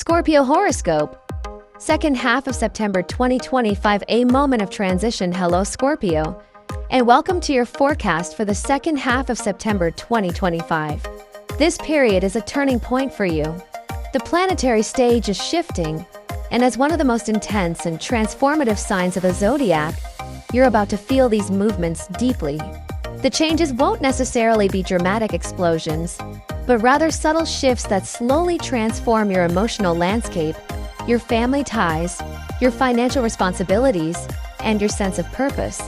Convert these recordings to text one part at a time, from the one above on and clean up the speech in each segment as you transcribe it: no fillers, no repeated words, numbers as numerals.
Scorpio Horoscope. Second half of September 2025, a moment of transition. Hello Scorpio, and welcome to your forecast for the second half of September 2025. This period is a turning point for you. The planetary stage is shifting, and as one of the most intense and transformative signs of the zodiac, you're about to feel these movements deeply. The changes won't necessarily be dramatic explosions, but rather subtle shifts that slowly transform your emotional landscape, your family ties, your financial responsibilities, and your sense of purpose.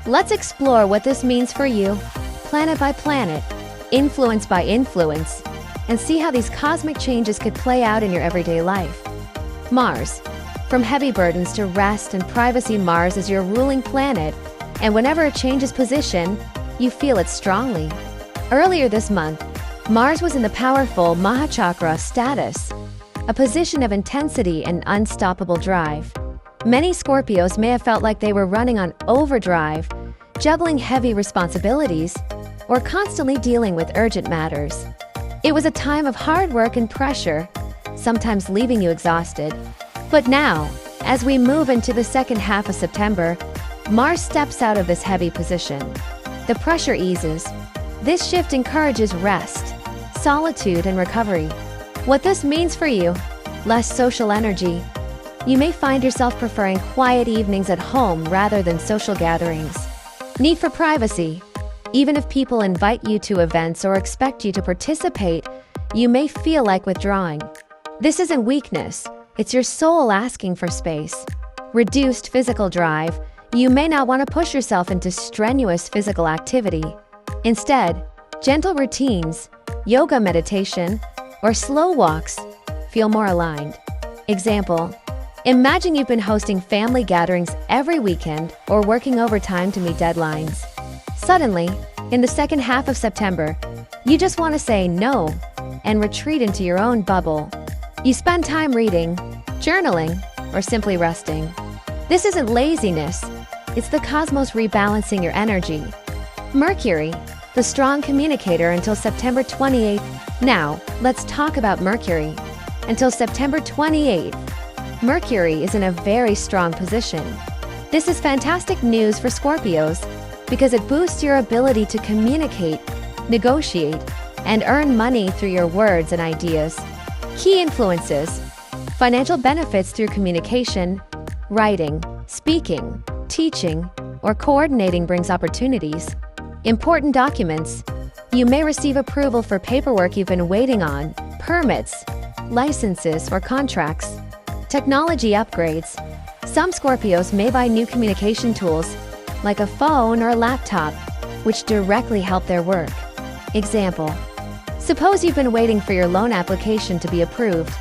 Let's explore what this means for you, planet by planet, influence by influence, and see how these cosmic changes could play out in your everyday life. Mars. From heavy burdens to rest and privacy, Mars is your ruling planet, and whenever it changes position, you feel it strongly. Earlier this month, Mars was in the powerful Mahachakra status, a position of intensity and unstoppable drive. Many Scorpios may have felt like they were running on overdrive, juggling heavy responsibilities, or constantly dealing with urgent matters. It was a time of hard work and pressure, sometimes leaving you exhausted. But now, as we move into the second half of September, Mars steps out of this heavy position. The pressure eases. This shift encourages rest, solitude, and recovery. What this means for you: less social energy. You may find yourself preferring quiet evenings at home rather than social gatherings. Need for privacy. Even if people invite you to events or expect you to participate, you may feel like withdrawing. This isn't weakness, it's your soul asking for space. Reduced physical drive. You may not want to push yourself into strenuous physical activity. Instead, gentle routines, yoga, meditation, or slow walks feel more aligned. Example: imagine you've been hosting family gatherings every weekend or working overtime to meet deadlines. Suddenly, in the second half of September, you just want to say no and retreat into your own bubble. You spend time reading, journaling, or simply resting. This isn't laziness, it's the cosmos rebalancing your energy. Mercury, the strong communicator until September 28th. Now, let's talk about Mercury. Until September 28th, Mercury is in a very strong position. This is fantastic news for Scorpios because it boosts your ability to communicate, negotiate, and earn money through your words and ideas. Key influences: financial benefits through communication, writing, speaking, teaching, or coordinating brings opportunities. Important documents. You may receive approval for paperwork you've been waiting on, permits, licenses, or contracts. Technology upgrades. Some Scorpios may buy new communication tools, like a phone or a laptop, which directly help their work. Example: suppose you've been waiting for your loan application to be approved.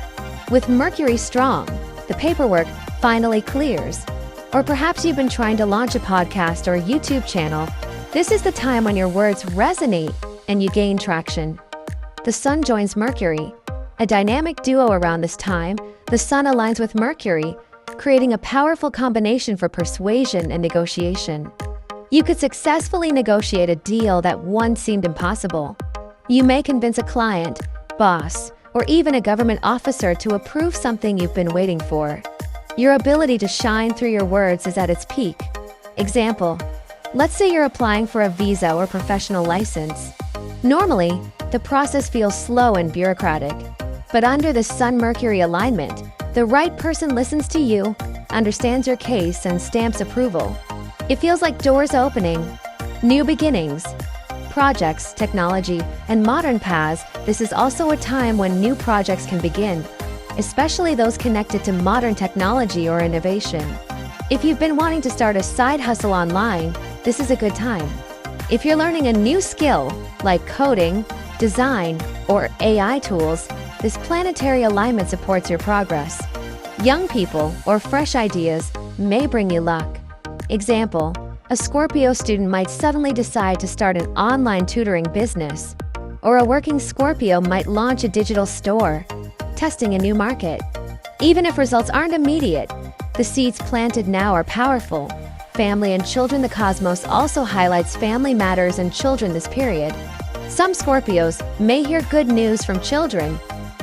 With Mercury strong, the paperwork finally clears. Or perhaps you've been trying to launch a podcast or a YouTube channel. This is the time when your words resonate and you gain traction. The Sun joins Mercury, a dynamic duo around this time. The Sun aligns with Mercury, creating a powerful combination for persuasion and negotiation. You could successfully negotiate a deal that once seemed impossible. You may convince a client, boss, or even a government officer to approve something you've been waiting for. Your ability to shine through your words is at its peak. Example: let's say you're applying for a visa or professional license. Normally, the process feels slow and bureaucratic, but under the Sun-Mercury alignment, the right person listens to you, understands your case, and stamps approval. It feels like doors opening, new beginnings, projects, technology, and modern paths. This is also a time when new projects can begin, especially those connected to modern technology or innovation. If you've been wanting to start a side hustle online, this is a good time. If you're learning a new skill, like coding, design, or AI tools, this planetary alignment supports your progress. Young people or fresh ideas may bring you luck. Example: a Scorpio student might suddenly decide to start an online tutoring business, or a working Scorpio might launch a digital store, testing a new market. Even if results aren't immediate, the seeds planted now are powerful. Family and children. The cosmos also highlights family matters and children this period. Some Scorpios may hear good news from children,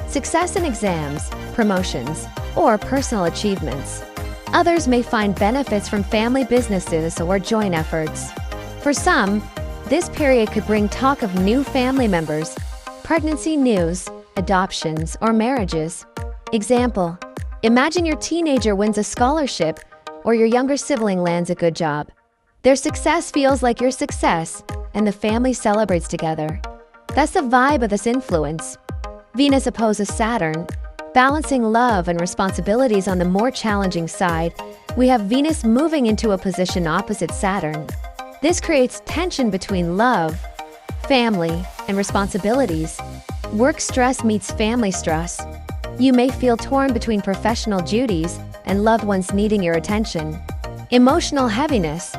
success in exams, promotions, or personal achievements. Others may find benefits from family businesses or joint efforts. For some, this period could bring talk of new family members, pregnancy news, adoptions, or marriages. Example: imagine your teenager wins a scholarship or your younger sibling lands a good job. Their success feels like your success, and the family celebrates together. That's the vibe of this influence. Venus opposes Saturn, balancing love and responsibilities. On the more challenging side, we have Venus moving into a position opposite Saturn. This creates tension between love, family, and responsibilities. Work stress meets family stress. You may feel torn between professional duties and loved ones needing your attention. Emotional heaviness.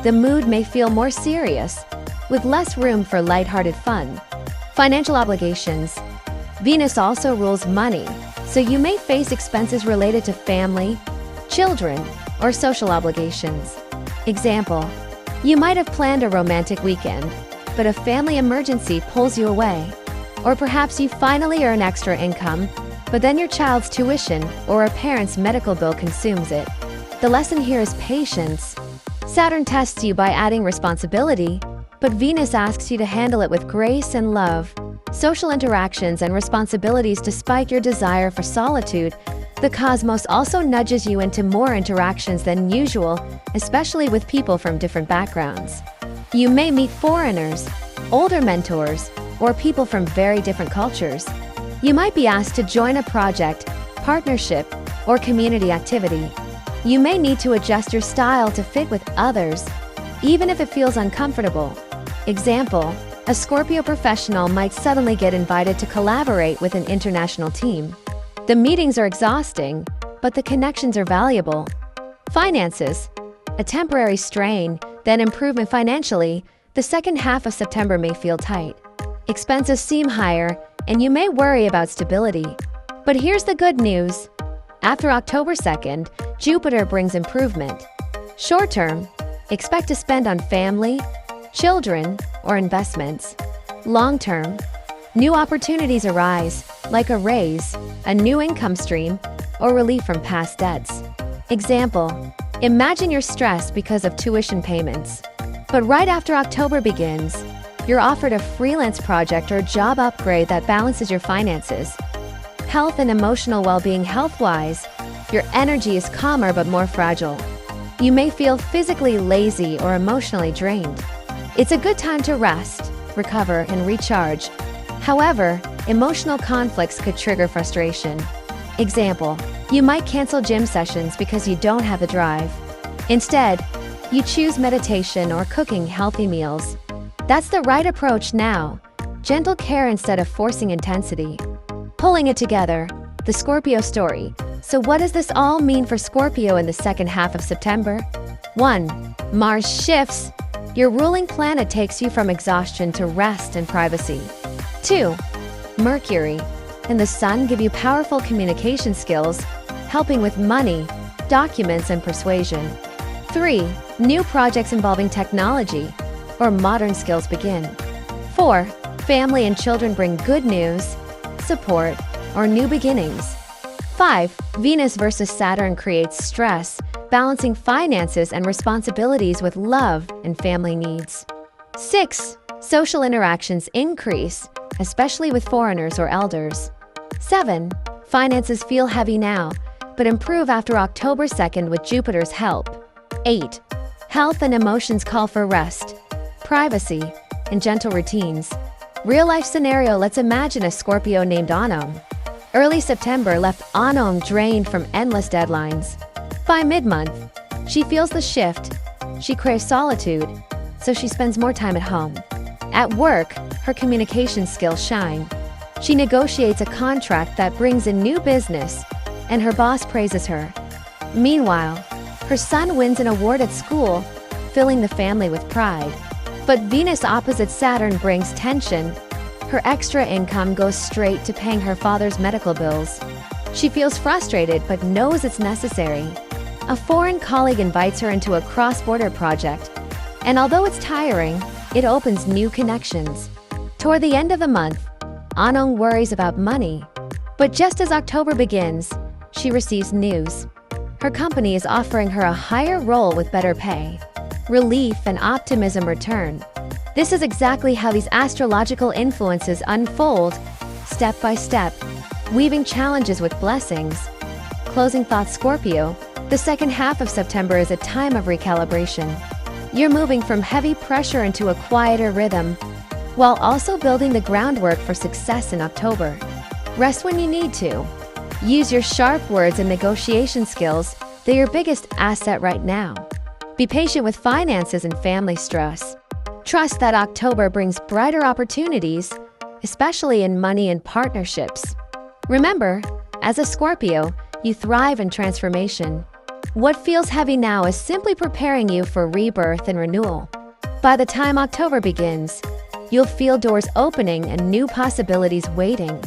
The mood may feel more serious, with less room for lighthearted fun. Financial obligations. Venus also rules money, so you may face expenses related to family, children, or social obligations. Example: you might have planned a romantic weekend, but a family emergency pulls you away. Or perhaps you finally earn extra income, but then your child's tuition or a parent's medical bill consumes it. The lesson here is patience. Saturn tests you by adding responsibility, but Venus asks you to handle it with grace and love. Social interactions and responsibilities. Despite your desire for solitude, the cosmos also nudges you into more interactions than usual, especially with people from different backgrounds. You may meet foreigners, older mentors, or people from very different cultures. You might be asked to join a project, partnership, or community activity. You may need to adjust your style to fit with others, even if it feels uncomfortable. Example: a Scorpio professional might suddenly get invited to collaborate with an international team. The meetings are exhausting, but the connections are valuable. Finances. A temporary strain, then improvement financially. The second half of September may feel tight. Expenses seem higher, and you may worry about stability. But here's the good news. After October 2nd, Jupiter brings improvement. Short term, expect to spend on family, children, or investments. Long term, new opportunities arise, like a raise, a new income stream, or relief from past debts. Example: imagine you're stressed because of tuition payments. But right after October begins, you're offered a freelance project or job upgrade that balances your finances. Health and emotional well-being. Health-wise, your energy is calmer but more fragile. You may feel physically lazy or emotionally drained. It's a good time to rest, recover, and recharge. However, emotional conflicts could trigger frustration. Example: you might cancel gym sessions because you don't have the drive. Instead, you choose meditation or cooking healthy meals. That's the right approach now. Gentle care instead of forcing intensity. Pulling it together, the Scorpio story. So what does this all mean for Scorpio in the second half of September? 1. Mars shifts. Your ruling planet takes you from exhaustion to rest and privacy. 2. Mercury and the Sun give you powerful communication skills, helping with money, documents, and persuasion. 3. New projects involving technology or modern skills begin. 4. Family and children bring good news, support, or new beginnings. 5. Venus versus Saturn creates stress, balancing finances and responsibilities with love and family needs. 6. Social interactions increase, especially with foreigners or elders. 7. Finances feel heavy now, but improve after October 2nd with Jupiter's help. 8. Health and emotions call for rest, privacy, and gentle routines. Real-life scenario. Let's imagine a Scorpio named Anam. Early September left Anam drained from endless deadlines. By mid-month, she feels the shift. She craves solitude, so she spends more time at home. At work, her communication skills shine. She negotiates a contract that brings in new business, and her boss praises her. Meanwhile, her son wins an award at school, filling the family with pride. But Venus opposite Saturn brings tension. Her extra income goes straight to paying her father's medical bills. She feels frustrated but knows it's necessary. A foreign colleague invites her into a cross-border project, and although it's tiring, it opens new connections. Toward the end of the month, Anong worries about money. But just as October begins, she receives news. Her company is offering her a higher role with better pay. Relief and optimism return. This is exactly how these astrological influences unfold, step by step, weaving challenges with blessings. Closing thoughts, Scorpio. The second half of September is a time of recalibration. You're moving from heavy pressure into a quieter rhythm, while also building the groundwork for success in October. Rest when you need to. Use your sharp words and negotiation skills. They're your biggest asset right now. Be patient with finances and family stress. Trust that October brings brighter opportunities, especially in money and partnerships. Remember, as a Scorpio, you thrive in transformation. What feels heavy now is simply preparing you for rebirth and renewal. By the time October begins, you'll feel doors opening and new possibilities waiting.